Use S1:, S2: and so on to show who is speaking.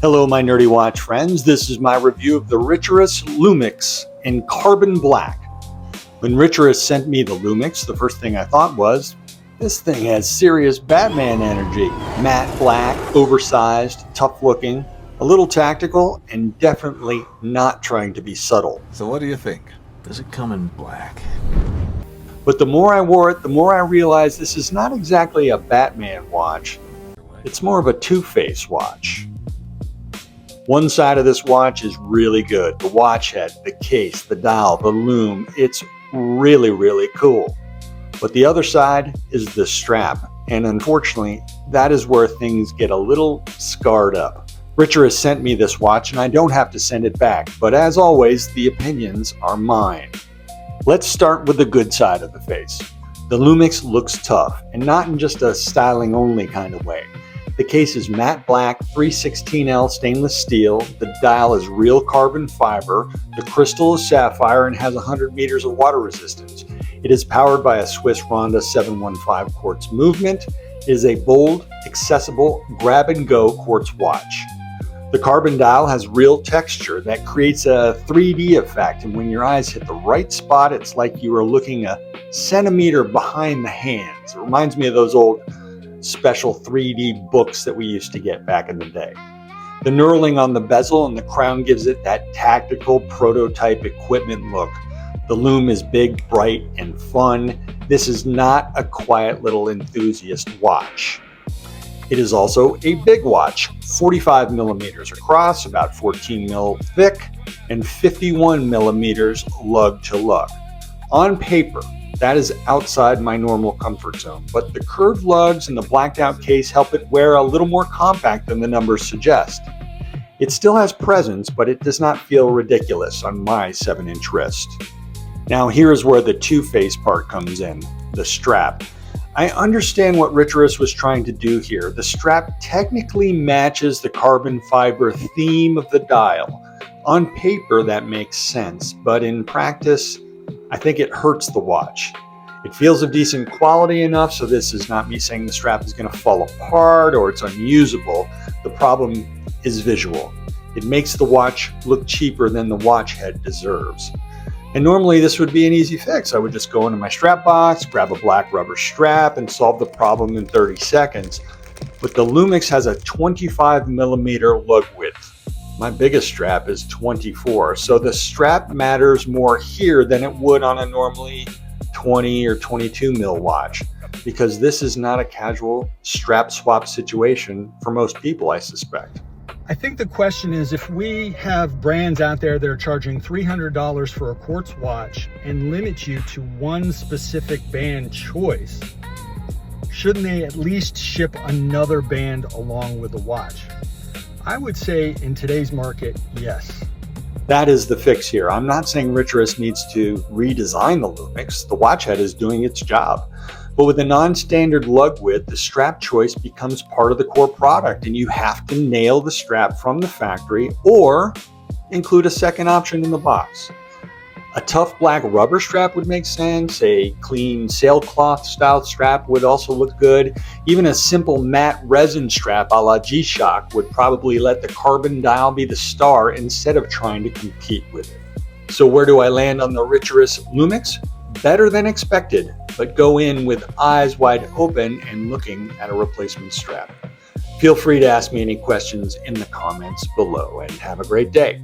S1: Hello my nerdy watch friends, this is my review of the Richurus LUMIX in carbon black. When Richurus sent me the LUMIX, the first thing I thought was, this thing has serious Batman energy. Matte black, oversized, tough looking, a little tactical, and definitely not trying to be subtle.
S2: So what do you think? Does it come in black?
S1: But the more I wore it, the more I realized this is not exactly a Batman watch. It's more of a Two-Face watch. One side of this watch is really good. The watch head, the case, the dial, the lume. It's really cool. But the other side is the strap. And unfortunately, that is where things get a little scarred up. Richurus sent me this watch and I don't have to send it back. But as always, the opinions are mine. Let's start with the good side of the face. The LUMIX looks tough, and not in just a styling only kind of way. The case is matte black, 316L stainless steel, the dial is real carbon fiber, the crystal is sapphire and has 100 meters of water resistance. It is powered by a Swiss Ronda 715 quartz movement. It is a bold, accessible, grab-and-go quartz watch. The carbon dial has real texture that creates a 3D effect, and when your eyes hit the right spot, it's like you are looking a centimeter behind the hands. It reminds me of those old special 3D books that we used to get back in the day. The knurling on the bezel and the crown gives it that tactical prototype equipment look. The lume is big, bright, and fun. This is not a quiet little enthusiast watch. It is also a big watch, 45 millimeters across, about 14 mil thick, and 51 millimeters lug to lug. On paper, that is outside my normal comfort zone, but the curved lugs and the blacked out case help it wear a little more compact than the numbers suggest. It still has presence, but it does not feel ridiculous on my 7-inch wrist. Now here is where the Two-Face part comes in, the strap. I understand what Richurus was trying to do here. The strap technically matches the carbon fiber theme of the dial. On paper that makes sense, but in practice, I think it hurts the watch. It feels of decent quality enough, so this is not me saying the strap is going to fall apart or it's unusable. The problem is visual. It makes the watch look cheaper than the watch head deserves. And normally this would be an easy fix. I would just go into my strap box, grab a black rubber strap, and solve the problem in 30 seconds. But the LUMIX has a 25 millimeter lug width. My biggest strap is 24, so the strap matters more here than it would on a normally 20 or 22 mil watch, because this is not a casual strap swap situation for most people, I suspect.
S3: I think the question is, if we have brands out there that are charging $300 for a quartz watch and limit you to one specific band choice, shouldn't they at least ship another band along with the watch? I would say in today's market, yes.
S1: That is the fix here. I'm not saying Richurus needs to redesign the LUMIX. The watch head is doing its job. But with a non-standard lug width, the strap choice becomes part of the core product, and you have to nail the strap from the factory or include a second option in the box. A tough black rubber strap would make sense. A clean sailcloth style strap would also look good. Even a simple matte resin strap a la G-Shock would probably let the carbon dial be the star instead of trying to compete with it. So where do I land on the Richurus LUMIX? Better than expected, but go in with eyes wide open and looking at a replacement strap. Feel free to ask me any questions in the comments below, and have a great day.